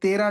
13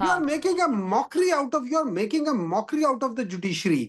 You are making a mockery out of the judiciary.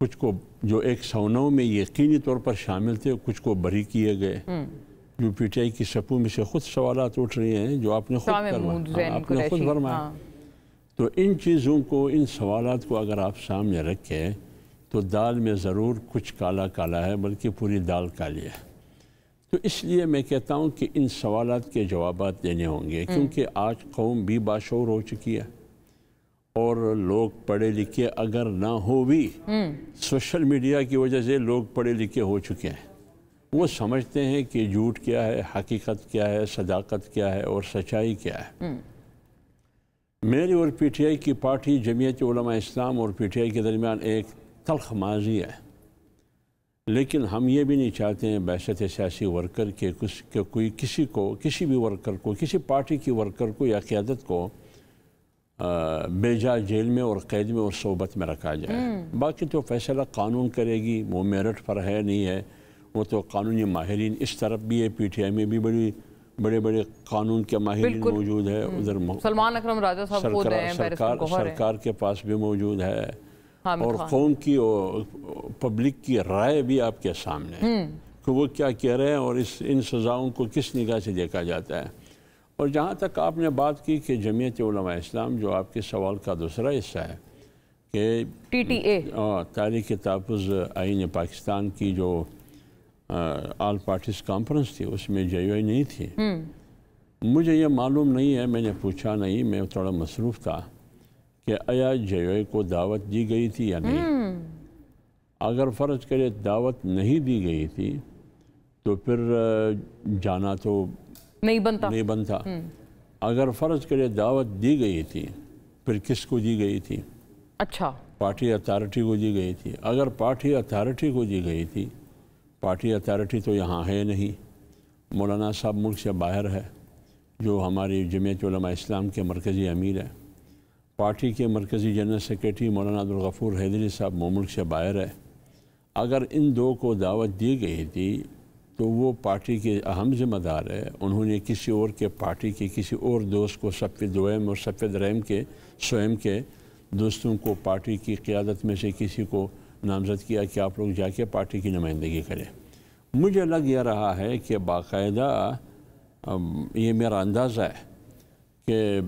کچھ کو جو 109 میں یقینی طور پر شامل تھے کچھ کو بری کیے گئے. جو پی ٹی آئی کی صفوں میں سے خود سوالات اٹھ رہے ہیں جو آپ نے خود فرمایا. تو ان چیزوں کو، ان سوالات کو اگر آپ سامنے رکھیں تو دال میں ضرور کچھ کالا کالا ہے، بلکہ پوری دال کالی ہے. تو اس لیے میں کہتا ہوں کہ ان سوالات کے جوابات دینے ہوں گے، کیونکہ آج قوم بھی باشعور ہو چکی ہے اور لوگ پڑھے لکھے اگر نہ ہو بھی سوشل میڈیا کی وجہ سے لوگ پڑھے لکھے ہو چکے ہیں. وہ سمجھتے ہیں کہ جھوٹ کیا ہے، حقیقت کیا ہے، صداقت کیا ہے اور سچائی کیا ہے. میری اور پی ٹی آئی کی پارٹی جمعیت علماء اسلام اور پی ٹی آئی کے درمیان ایک تلخ ماضی ہے، لیکن ہم یہ بھی نہیں چاہتے ہیں بحثت سیاسی ورکر کہ کوئی کسی بھی ورکر کو، کسی پارٹی کی ورکر کو یا قیادت کو بے جا جیل میں اور قید میں اور صحبت میں رکھا جائے. باقی تو فیصلہ قانون کرے گی، وہ میرٹ پر ہے نہیں ہے، وہ تو قانونی ماہرین اس طرف بھی ہے، پی ٹی آئی میں بھی بڑے قانون کے ماہرین موجود ہے. ادھر سلمان اکرم راجہ صاحب خود ہیں، سرکار کے پاس بھی موجود ہے، اور قوم کی پبلک کی رائے بھی آپ کے سامنے ہے کہ وہ کیا کہہ رہے ہیں اور ان سزاؤں کو کس نگاہ سے دیکھا جاتا ہے. اور جہاں تک آپ نے بات کی کہ جمعیت علماء اسلام، جو آپ کے سوال کا دوسرا حصہ ہے کہ ٹی ٹی اے تحریک تحفظ آئین پاکستان کی جو آل پارٹیز کانفرنس تھی اس میں جے یو آئی نہیں تھی. مجھے یہ معلوم نہیں ہے، میں نے پوچھا نہیں، میں تھوڑا مصروف تھا کہ آیا جے یو آئی کو دعوت دی گئی تھی یا نہیں. اگر فرض کرے دعوت نہیں دی گئی تھی تو پھر جانا تو نہیں بنتا. اگر فرض کرے دعوت دی گئی تھی پھر کس کو دی گئی تھی؟ اچھا، پارٹی اتھارٹی کو دی گئی تھی. اگر پارٹی اتھارٹی کو دی گئی تھی، پارٹی اتھارٹی تو یہاں ہے نہیں. مولانا صاحب ملک سے باہر ہے، جو ہماری جمعیت علماء اسلام کے مرکزی امیر ہے. پارٹی کے مرکزی جنرل سیکریٹری مولانا عبدالغفور حیدری صاحب وہ ملک سے باہر ہے. اگر ان دو کو دعوت دی گئی تھی تو وہ پارٹی کے اہم ذمہ دار ہے. انہوں نے کسی اور کے پارٹی کے کسی اور دوست کو صف دوئم اور صف درہم کے سوئم کے دوستوں کو پارٹی کی قیادت میں سے کسی کو نامزد کیا کہ آپ لوگ جا کے پارٹی کی نمائندگی کریں. مجھے لگ یہ رہا ہے کہ باقاعدہ یہ میرا اندازہ ہے کہ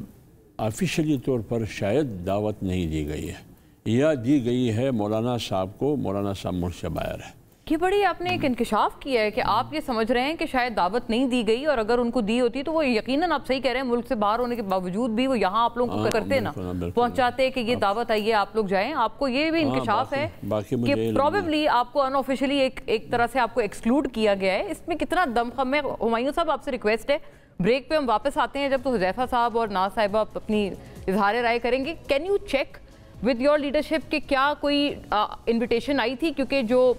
آفیشلی طور پر شاید دعوت نہیں دی گئی ہے، یا دی گئی ہے مولانا صاحب کو. مولانا صاحب ملک سے باہر ہے. یہ بڑی آپ نے ایک انکشاف کیا ہے کہ آپ یہ سمجھ رہے ہیں کہ شاید دعوت نہیں دی گئی، اور اگر ان کو دی ہوتی تو وہ یقیناً آپ صحیح کہہ رہے ہیں، ملک سے باہر ہونے کے باوجود بھی وہ یہاں آپ لوگوں کو کرتے نا، پہنچاتے کہ یہ دعوت آئیے آپ لوگ جائیں. آپ کو یہ بھی انکشاف ہے کہ پروبیبلی آپ کو انآفیشلی ایک طرح سے آپ کو ایکسکلوڈ کیا گیا ہے. اس میں کتنا دم خم ہے؟ ہمایوں صاحب آپ سے ریکویسٹ ہے، بریک پہ ہم واپس آتے ہیں جب تو حذیفہ صاحب اور ناز صاحبہ اپنی اظہار رائے کریں گے. Can you check with your leadership کہ کیا کوئی انویٹیشن آئی تھی؟ کیونکہ جو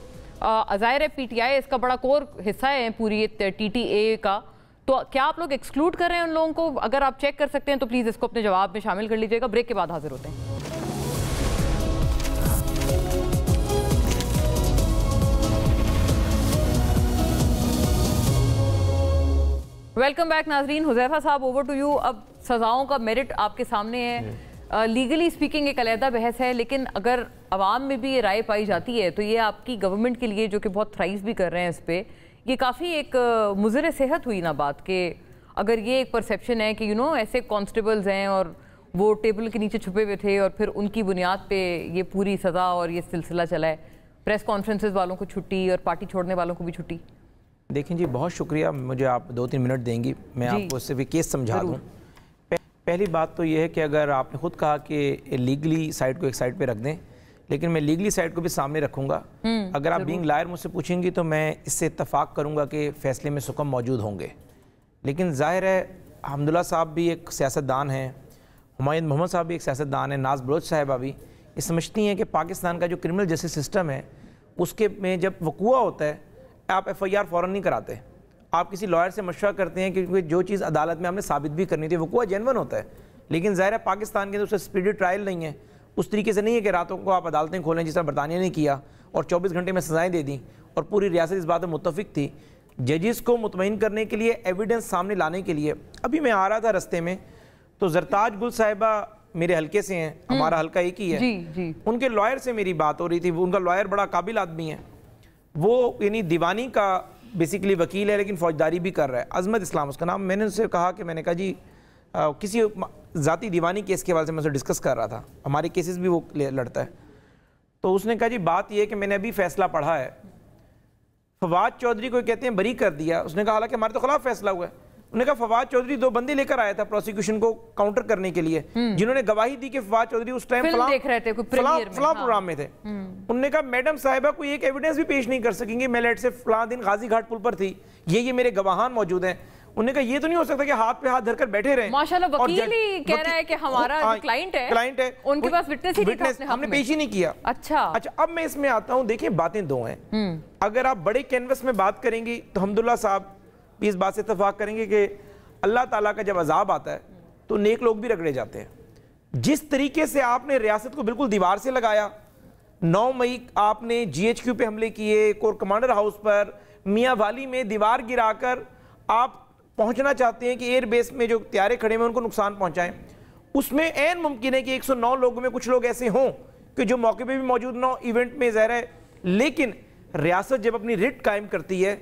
ظاہر ہے پی ٹی آئی اس کا بڑا کور حصہ ہے پوری ٹی ٹی اے کا، تو کیا آپ لوگ ایکسکلوڈ کر رہے ہیں ان لوگوں کو؟ اگر آپ چیک کر سکتے ہیں تو پلیز اس کو اپنے جواب میں شامل کر لیجئے گا. بریک کے بعد حاضر ہوتے ہیں. ویلکم بیک ناظرین. حذیفہ صاحب اوور ٹو یو. اب سزاؤں کا میرٹ آپ کے سامنے ہے. لیگلی سپیکنگ ایک علیحدہ بحث ہے، لیکن اگر عوام میں بھی یہ رائے پائی جاتی ہے تو یہ آپ کی گورنمنٹ کے لیے، جو کہ بہت تھرائز بھی کر رہے ہیں اس پہ، یہ کافی ایک مضر صحت ہوئی نا بات کہ اگر یہ ایک پرسیپشن ہے کہ ایسے کانسٹیبلز ہیں اور وہ ٹیبل کے نیچے چھپے ہوئے تھے اور پھر ان کی بنیاد پہ یہ پوری سزا اور یہ سلسلہ چلا ہے. پریس کانفرنسز والوں کو چھٹی اور پارٹی چھوڑنے والوں کو بھی چھٹی. دیکھیں جی، بہت شکریہ. مجھے آپ 2-3 منٹ دیں گی، میں آپ کو صرف کیس سمجھا دوں. پہلی بات تو یہ ہے کہ اگر آپ نے خود کہا کہ لیگلی سائڈ کو ایک سائڈ پہ رکھ دیں، لیکن میں لیگلی سائڈ کو بھی سامنے رکھوں گا. اگر آپ بینگ لائر مجھ سے پوچھیں گی تو میں اس سے اتفاق کروں گا کہ فیصلے میں سکم موجود ہوں گے. لیکن ظاہر ہے حمداللہ صاحب بھی ایک سیاستدان ہیں، ہمایوں محمد صاحب بھی ایک سیاستدان ہیں، ناز بلوچ صاحبہ بھی یہ سمجھتی ہیں کہ پاکستان کا جو کرمنل جسٹس سسٹم ہے اس کے میں جب وقوع ہوتا ہے آپ ایف آئی آر فوراً نہیں کراتے. آپ کسی لائر سے مشورہ کرتے ہیں کہ جو چیز عدالت میں ہم نے ثابت بھی کرنی تھی، وقوع جینون ہوتا ہے. لیکن ظاہر ہے پاکستان کے اندر اس سے اسپیڈی ٹرائل نہیں ہے. اس طریقے سے نہیں ہے کہ راتوں کو آپ عدالتیں کھولیں جس طرح برطانیہ نے کیا اور 24 گھنٹے میں سزائیں دے دیں، اور پوری ریاست اس بات میں متفق تھی. ججز کو مطمئن کرنے کے لیے، ایویڈنس سامنے لانے کے لیے، ابھی میں آ رہا تھا رستے میں تو زرتاج گل صاحبہ میرے حلقے سے ہیں, ہمارا حلقہ ایک ہی ہے, ان کے لائر سے میری بات ہو رہی تھی. ان کا لائر بڑا قابل آدمی ہے, وہ یعنی دیوانی کا بیسیکلی وکیل ہے لیکن فوجداری بھی کر رہا ہے, عظمت اسلام اس کا نام. میں نے ان سے کہا کہ میں نے کہا جی کسی ذاتی دیوانی کیس کے حوالے سے میں اسے ڈسکس کر رہا تھا, ہمارے کیسز بھی وہ لڑتا ہے. تو اس نے کہا جی بات یہ ہے کہ میں نے ابھی فیصلہ پڑھا ہے, فواد چودھری کو کہتے ہیں بری کر دیا. اس نے کہا حالانکہ ہمارے تو خلاف فیصلہ ہوا ہے. انہوں نے کہا فواد چودھری 2 بندے لے کر آیا تھا پروسیکیوشن کو کاؤنٹر کرنے کے لیے, جنہوں نے گواہی دی کہ فواد چودھری اس ٹائم فلاں پروگرام میں تھے. انہوں نے کہا میڈم صاحبہ کوئی ایک ایویڈنس بھی پیش نہیں کر سکیں گے, میں لیٹ سے فلاں دن غازی گھاٹ پل پر تھی, یہ میرے گواہان موجود ہیں. انہوں نے کہا یہ تو نہیں ہو سکتا کہ ہاتھ پہ ہاتھ دھر کر بیٹھے رہیں. ماشاءاللہ وکیل ہی کہہ رہا ہے کہ ہمارا کلائنٹ ہے, ان کے پاس وٹنس ہی نہیں تھا, ہم نے پیش ہی نہیں کیا. اچھا اب میں اس میں آتا ہوں. دیکھیں باتیں 2 ہیں. اگر آپ بڑے کینوس میں بات کریں گی تو حمداللہ صاحب بھی اس بات سے اتفاق کریں گے کہ اللہ تعالیٰ کا جب عذاب آتا ہے تو نیک لوگ بھی رگڑے جاتے ہیں. جس طریقے سے آپ نے ریاست کو بالکل دیوار سے لگایا, 9 مئی آپ نے GHQ پہ حملے کیے, کور کمانڈر ہاؤس پر, میاں والی میں دیوار گرا کر آپ پہنچنا چاہتے ہیں کہ ایئر بیس میں جو طیارے کھڑے ہیں ان کو نقصان پہنچائیں. اس میں عین ممکن ہے کہ 109 لوگوں میں کچھ لوگ ایسے ہوں کہ جو موقع پہ بھی موجود نہ ہو, ایونٹ میں ظاہر ہے. لیکن ریاست جب اپنی ریٹ قائم کرتی ہے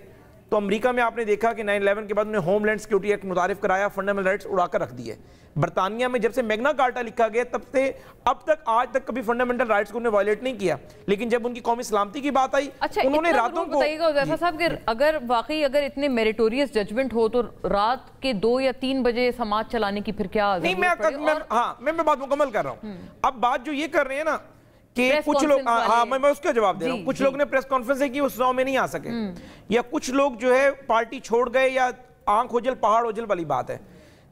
تو امریکہ میں آپ نے دیکھا کہ 9/11 کے بعد انہیں ہوم لینڈ سیکیورٹی ایکٹ متعارف کرایا, فنڈامنٹل رائٹس اڑا کر رکھ دیے. برطانیہ میں جب سے میگنا کارٹا لکھا گیا تب سے اب تک آج تک کبھی فنڈامنٹل رائٹس کو انہیں وائلیٹ نہیں کیا, لیکن جب ان کی قومی سلامتی کی بات آئی انہوں نے راتوں کو. بتائیے گا حذیفہ صاحب کہ اگر واقعی اگر اتنے میریٹوریس ججمنٹ ہو تو رات کے 2 یا 3 بجے سماعت چلانے کی پھر کیا ضرورت پڑے؟ میں بات مکمل کر رہا ہوں. اب بات جو یہ کر رہے ہیں نا کہ کچھ لوگ, ہاں میں اس کا جواب دے رہا ہوں, کچھ لوگ نے پریس کانفرنس کی اس 9 میں نہیں آ سکے, یا کچھ لوگ جو ہے پارٹی چھوڑ گئے, یا آنکھ اوجل پہاڑ اوجل والی بات ہے.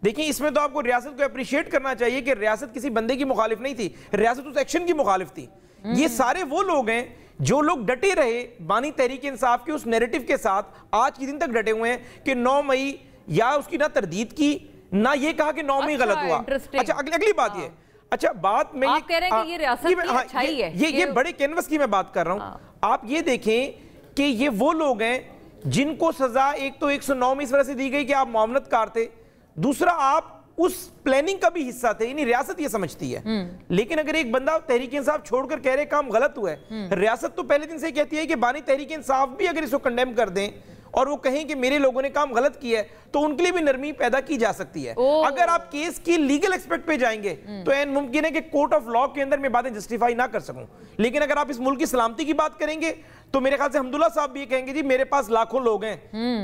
دیکھیں اس میں تو آپ کو ریاست کو اپریشیٹ کرنا چاہیے کہ ریاست کسی بندے کی مخالف نہیں تھی, ریاست اس ایکشن کی مخالف تھی. یہ سارے وہ لوگ ہیں جو لوگ ڈٹے رہے بانی تحریک انصاف کے اس نیریٹو کے ساتھ, آج کی دن تک ڈٹے ہوئے ہیں کہ 9 مئی یا اس کی نہ تردید کی نہ یہ کہا کہ 9 مئی غلط ہوا. اچھا اگلی بات یہ, اچھا بات میں آپ کہہ رہے ہیں کہ یہ ریاست کی اچھائی ہے, یہ بڑے کینوس کی میں بات کر رہا ہوں. آپ یہ دیکھیں کہ یہ وہ لوگ ہیں جن کو سزا ایک تو 109 میں اس وجہ سے دی گئی کہ آپ معاونت کار تھے, دوسرا آپ اس پلاننگ کا بھی حصہ تھے, یعنی ریاست یہ سمجھتی ہے. لیکن اگر ایک بندہ تحریک انصاف چھوڑ کر کہہ رہے کام غلط ہوا ہے, ریاست تو پہلے دن سے کہتی ہے کہ بانی تحریک انصاف بھی اگر اس کو کنڈیم کر دیں اور وہ کہیں کہ میرے لوگوں نے کام غلط کیا ہے تو ان کے لیے بھی نرمی پیدا کی جا سکتی ہے. اگر آپ کیس کی لیگل ایکسپیکٹ پہ جائیں گے تو این ممکن ہے کہ کورٹ آف لاء کے اندر میں باتیں جسٹیفائی نہ کر سکوں. لیکن اگر آپ اس ملک کی سلامتی کی بات کریں گے تو میرے خیال سے حمداللہ صاحب بھی یہ کہیں گے جی میرے پاس لاکھوں لوگ ہیں,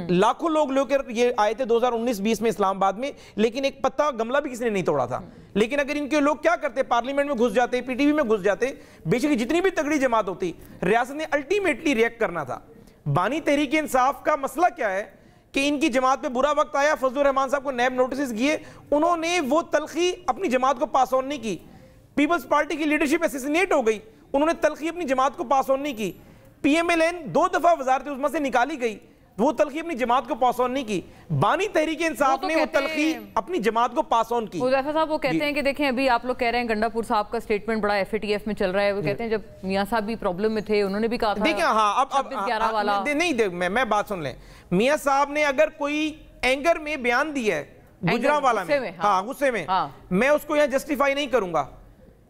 لاکھوں لوگ یہ آئے تھے 2019-20 میں اسلام آباد میں, لیکن ایک پتا گملہ بھی کسی نے نہیں توڑا تھا. لیکن اگر ان کے لوگ کیا کرتے, پارلیمنٹ میں گھس جاتے, پی ٹی وی میں گھس جاتے, بے شک جتنی بھی تگڑی جماعت ہوتی, ریاست نے الٹیمیٹلی ریئیکٹ کرنا تھا. بانی تحریک انصاف کا مسئلہ کیا ہے کہ ان کی جماعت پہ برا وقت آیا, فضل الرحمان صاحب کو نیب نوٹسز کیے, انہوں نے وہ تلخی اپنی جماعت کو پاس آن نہیں کی. پیپلز پارٹی کی لیڈرشپ اسیسینیٹ ہو گئی, انہوں نے تلخی اپنی جماعت کو پاس آن نہیں کی. پی ایم ایل این 2 دفعہ وزارت عظمیٰ سے نکالی گئی, وہ تلخی اپنی جماعت کو پاس آن نہیں کی. بانی تحریک انصاف نے وہ تلخی اپنی جماعت کو پاس آن کی. حذیفہ صاحب وہ کہتے ہیں کہ دیکھیں ابھی آپ لوگ کہہ رہے ہیں گنڈا پور صاحب کا سٹیٹمنٹ بڑا ایف اے ٹی ایف میں چل رہا ہے, وہ کہتے ہیں جب میاں صاحب بھی پرابلم میں تھے انہوں نے بھی کہا تھا. دیکھیں ہاں اب نہیں, میں بات سن لیں, میاں صاحب نے اگر کوئی اینگر میں بیان دیا ہے گجرانوالا میں, ہاں غصے میں, میں اس کو یہاں جسٹیفائی نہیں کروں گا.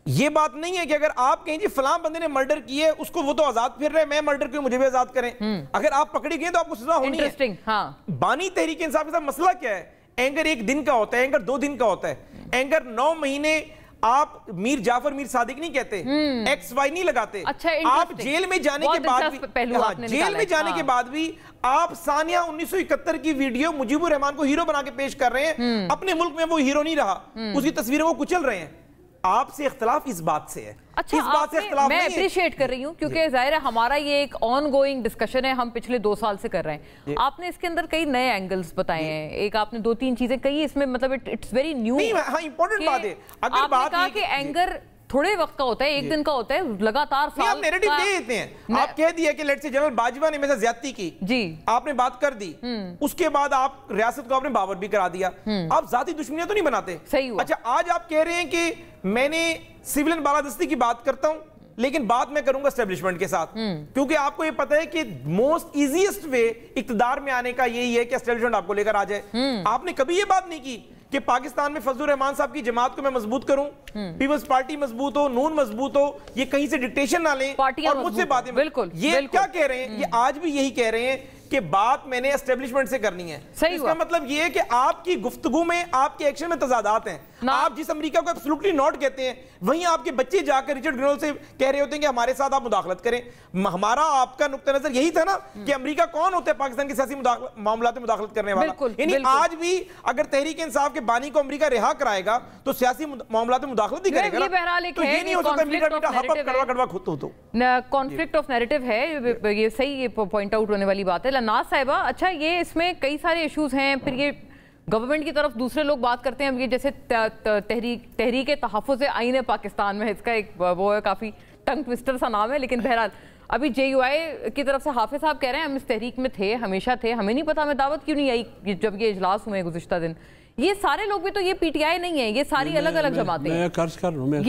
یہ بات نہیں ہے کہ اگر آپ کہیں جی فلاں بندے نے مرڈر کی ہے اس کو وہ تو آزاد پھر رہے, میں مرڈر کیوں مجھے بھی آزاد کریں. اگر آپ پکڑی گئے تو آپ کو سزا ہونی ہے. بانی تحریک انصاف کے ساتھ مسئلہ کیا ہے, اینگر 1 دن کا ہوتا ہے, اینگر 2 دن کا ہوتا ہے. اینگر 9 مہینے آپ میر جعفر میر صادق نہیں کہتے, ایکس وائی نہیں لگاتے. آپ جیل میں جانے کے بعد بھی آپ ثانیہ 1971 کی ویڈیو مجیب الرحمان کو ہیرو بنا کے پیش کر رہے ہیں. اپنے ملک میں وہ ہیرو نہیں رہا, اس کی تصویریں وہ کچل رہے ہیں. آپ سے اختلاف اس بات سے ہے. اچھا میں اپریشیٹ کر رہی ہوں کیونکہ ظاہر ہے ہمارا یہ ایک آن گوئنگ ڈسکشن ہے, ہم پچھلے 2 سال سے کر رہے ہیں. آپ نے اس کے اندر کئی نئے اینگلز بتائے ہیں, ایک آپ نے 2-3 چیزیں کہی اس میں, مطلب اٹس ویری نیو. ہاں امپورٹنٹ بات ہے. آپ نے کہا کہ اینگر تھوڑے وقت کا ہوتا ہے, 1 دن کا ہوتا ہے, لگاتار سال. آپ نیریٹیو دے دیتے ہیں, آپ کہہ دیا کہ لیٹ سے جنرل باجوہ نے میں سے زیادتی کی, جی آپ نے بات کر دی, اس کے بعد آپ ریاست کو آپ نے باور بھی کرا دیا. آپ ذاتی دشمنیاں تو نہیں بناتے. صحیح ہوا. اچھا آج آپ کہہ رہے ہیں کہ میں نے سول اینڈ بالادستی کی بات کرتا ہوں لیکن بات میں کروں گا اسٹیبلشمنٹ کے ساتھ, کیونکہ آپ کو یہ پتہ ہے کہ موسٹ ایزیسٹ وے اقتدار میں آنے کا یہی ہے کہ اسٹیبلشمنٹ آپ کو لے کر آ جائے. آپ نے کبھی یہ بات نہیں کی کہ پاکستان میں فضل الرحمان صاحب کی جماعت کو میں مضبوط کروں, پیپلز پارٹی مضبوط ہو, نون مضبوط ہو, یہ کہیں سے ڈکٹیشن نہ لیں اور مجھ سے باتیں. یہ کیا کہہ رہے ہیں, یہ آج بھی یہی کہہ رہے ہیں کہ بات میں نے اسٹیبلشمنٹ سے کرنی ہے. اس کا مطلب یہ ہے کہ آپ کی گفتگو میں, آپ کے ایکشن میں تضادات ہیں. آپ جس امریکہ کو ایبسولوٹلی ناٹ کہتے ہیں, وہیں آپ کے بچے جا کر ریچرڈ گرینول سے کہہ رہے ہوتے ہیں کہ ہمارے ساتھ آپ مداخلت کریں. ہمارا آپ کا نقطہ نظر یہی تھا نا کہ امریکہ کون ہوتا ہے پاکستان کے سیاسی معاملات میں مداخلت کرنے والا. یعنی آج بھی اگر تحریک انصاف کے بانی کو امریکہ رہا کرائے گا تو سیاسی معاملات میں مداخلت نہیں کرے گا. تو یہ نہیں ہو سکتا امریکہ بیٹا ہپ اپ کڑوا کڑوا خود تو کانفلکٹ آف نیریٹو ہے. یہ صحیح پوائنٹ آؤٹ ہونے والی بات ہے. لناز صاحبہ, اچھا یہ اس میں کئی سارے ایشوز ہیں, پھر یہ گورنمنٹ کی طرف دوسرے لوگ بات کرتے ہیں, یہ جیسے تحریک تحفظ آئین پاکستان میں, اس کا ایک وہ ہے کافی ٹنگ ٹوسٹر سا نام ہے, لیکن بہرحال ابھی جے یو آئی کی طرف سے حافظ صاحب کہہ رہے ہیں ہم اس تحریک میں تھے, ہمیشہ تھے, ہمیں نہیں پتا, ہمیں دعوت کیوں نہیں آئی جب یہ اجلاس ہوئے گزشتہ دن. یہ سارے لوگ بھی تو یہ پی ٹی آئی نہیں ہیں, یہ ساری الگ الگ جماعتیں ہیں. میں عرض کر رہا ہوں,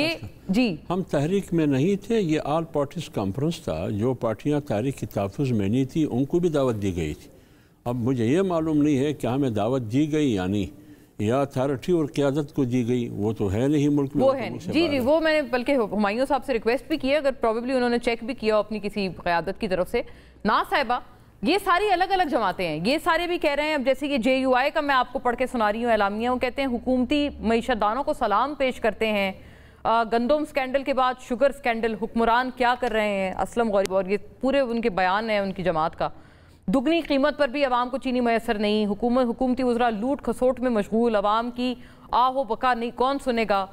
جی ہم تحریک میں نہیں تھے, یہ آل پارٹیز کانفرنس تھا. جو پارٹیاں تحریک کے تحفظ میں نہیں تھی ان کو بھی دعوت دی گئی تھی. اب مجھے یہ معلوم نہیں ہے کہ ہمیں دعوت دی گئی یعنی یا اتھارٹی اور قیادت کو دی گئی, وہ تو ہے نہیں ملک میں. وہ ہے نہیں. جی وہ میں نے بلکہ ہمایوں صاحب سے ریکویسٹ بھی کیا, اگر پروبیبلی انہوں نے چیک بھی کیا اپنی کسی قیادت کی طرف سے. ناز صاحبہ, یہ ساری الگ الگ جماعتیں ہیں, یہ سارے بھی کہہ رہے ہیں, اب جیسے کہ جے یو آئی کا میں آپ کو پڑھ کے سنا رہی ہوں اعلامیہ, وہ کہتے ہیں حکومتی معیشت دانوں کو سلام پیش کرتے ہیں, گندم سکینڈل کے بعد شوگر سکینڈل, حکمران کیا کر رہے ہیں اسلم غوری, اور یہ پورے ان کے بیان ہیں ان کی جماعت کا. دگنی قیمت پر بھی عوام کو چینی میسر نہیں, حکومتی وزراء لوٹ کھسوٹ میں مشغول, عوام کی آہ و بکا نہیں کون سنے گا.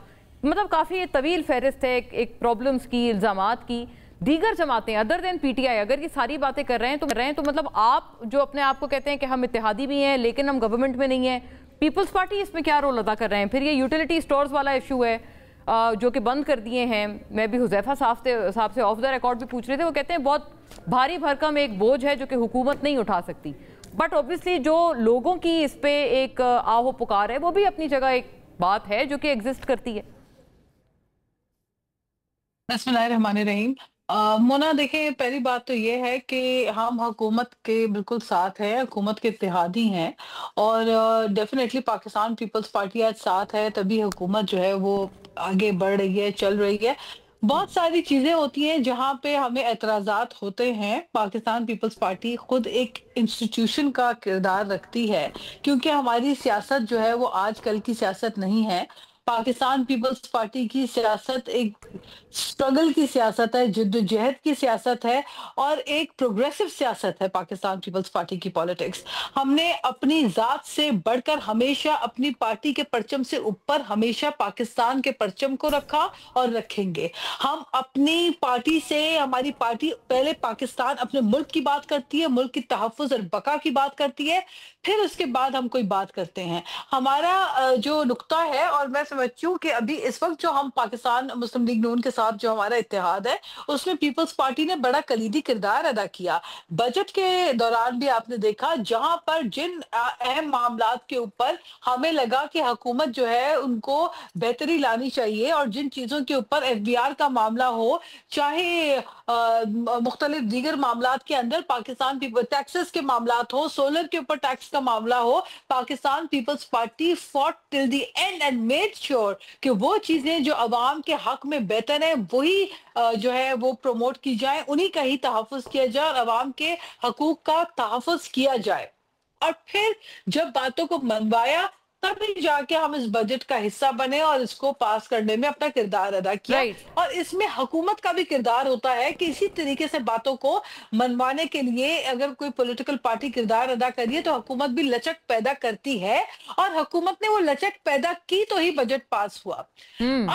مطلب کافی طویل فہرست ہے ایک پرابلمز کی, الزامات کی. دیگر جماعتیں other then P T I اگر یہ ساری باتیں کر رہے ہیں تو مطلب آپ جو اپنے آپ کو کہتے ہیں کہ ہم اتحادی بھی ہیں لیکن ہم گورنمنٹ میں نہیں ہیں, پیپلز پارٹی اس میں کیا رول ادا کر رہے ہیں؟ پھر یہ یوٹیلیٹی سٹورز والا ایشو ہے جو کہ بند کر دیے ہیں. میں بھی حذیفہ صاحب سے آف دا ریکارڈ بھی پوچھ رہے تھے, وہ کہتے ہیں بہت بھاری بھرکم ایک بوجھ ہے جو کہ حکومت نہیں اٹھا سکتی. بٹ اوبیسلی جو لوگوں کی اس پہ ایک آہ و پکار ہے وہ بھی اپنی جگہ ایک بات ہے جو کہ ایگزسٹ کرتی ہے. بسم اللہ الرحمن الرحیم. مونا دیکھیں, پہلی بات تو یہ ہے کہ ہم حکومت کے بالکل ساتھ ہیں, حکومت کے اتحادی ہیں, اور ڈیفینیٹلی پاکستان پیپلز پارٹی آج ساتھ ہے, تبھی حکومت جو ہے وہ آگے بڑھ رہی ہے, چل رہی ہے. بہت ساری چیزیں ہوتی ہیں جہاں پہ ہمیں اعتراضات ہوتے ہیں. پاکستان پیپلز پارٹی خود ایک انسٹیٹیوشن کا کردار رکھتی ہے, کیونکہ ہماری سیاست جو ہے وہ آج کل کی سیاست نہیں ہے. پاکستان پیپلز پارٹی کی سیاست ایک سٹرگل کی سیاست ہے, جد و جہد کی سیاست ہے, اور ایک پروگریسو سیاست ہے پاکستان پیپلز پارٹی کی پالیٹکس. ہم نے اپنی ذات سے بڑھ کر ہمیشہ اپنی پارٹی کے پرچم سے اوپر ہمیشہ پاکستان کے پرچم کو رکھا اور رکھیں گے. ہم اپنی پارٹی سے, ہماری پارٹی پہلے پاکستان اپنے ملک کی بات کرتی ہے, ملک کی تحفظ اور بقا کی بات کرتی ہے, پھر اس کے بعد ہم کوئی بات کرتے ہیں. ہمارا جو نقطہ ہے, اور میں سمجھتی ہوں کہ ابھی اس وقت جو ہم پاکستان مسلم لیگ نون کے ساتھ جو ہمارا اتحاد ہے, اس میں پیپلز پارٹی نے بڑا کلیدی کردار ادا کیا. بجٹ کے دوران بھی آپ نے دیکھا جہاں پر جن اہم معاملات کے اوپر ہمیں لگا کہ حکومت جو ہے ان کو بہتری لانی چاہیے, اور جن چیزوں کے اوپر ایف بی آر کا معاملہ ہو, چاہے مختلف دیگر معاملات کے اندر پاکستان ٹیکسز کے معاملات ہو, سولر کے اوپر ٹیکس کا معاملہ ہو, Pakistan Peoples party fought till the end and made sure کہ وہ چیزیں جو عوام کے حق میں بہتر ہیں وہی جو ہے وہ پروموٹ کی جائیں, انہی کا ہی تحفظ کیا جائے, اور عوام کے حقوق کا تحفظ کیا جائے. اور پھر جب باتوں کو منوایا تبھی جا کے ہم اس بجٹ کا حصہ بنے اور اس کو پاس کرنے میں اپنا کردار ادا کیا. اور اس میں حکومت کا بھی کردار ہوتا ہے کہ اسی طریقے سے باتوں کو منوانے کے لیے اگر کوئی پولیٹیکل پارٹی کردار ادا کریے تو حکومت بھی لچک پیدا کرتی ہے, اور حکومت نے وہ لچک پیدا کی تو ہی بجٹ پاس ہوا.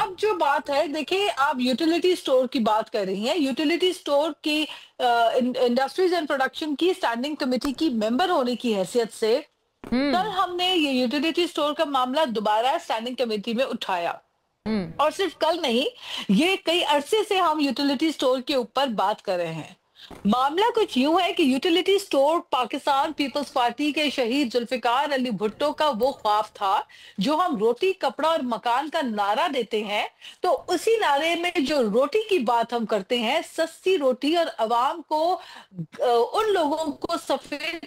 اب جو بات ہے, دیکھیں آپ یوٹیلیٹی سٹور کی بات کر رہی ہیں, یوٹیلیٹی سٹور کی انڈسٹریز اینڈ پروڈکشن کی اسٹینڈنگ کمیٹی کی ممبر ہونے کی حیثیت سے کل ہم نے یہ یوٹیلیٹی سٹور کا معاملہ دوبارہ اسٹینڈنگ کمیٹی میں اٹھایا, اور صرف کل نہیں, یہ کئی عرصے سے ہم یوٹیلیٹی سٹور کے اوپر بات کر رہے ہیں. معاملہ کچھ یوں ہے کہ utility store Pakistan Peoples Party کے شہید ذوالفقار علی بھٹو کا وہ خواب تھا جو ہم روٹی کپڑا اور مکان کا نعرہ دیتے ہیں, تو اسی نعرے میں جو روٹی کی بات ہم کرتے ہیں, سستی روٹی, اور عوام کو, ان لوگوں کو سفید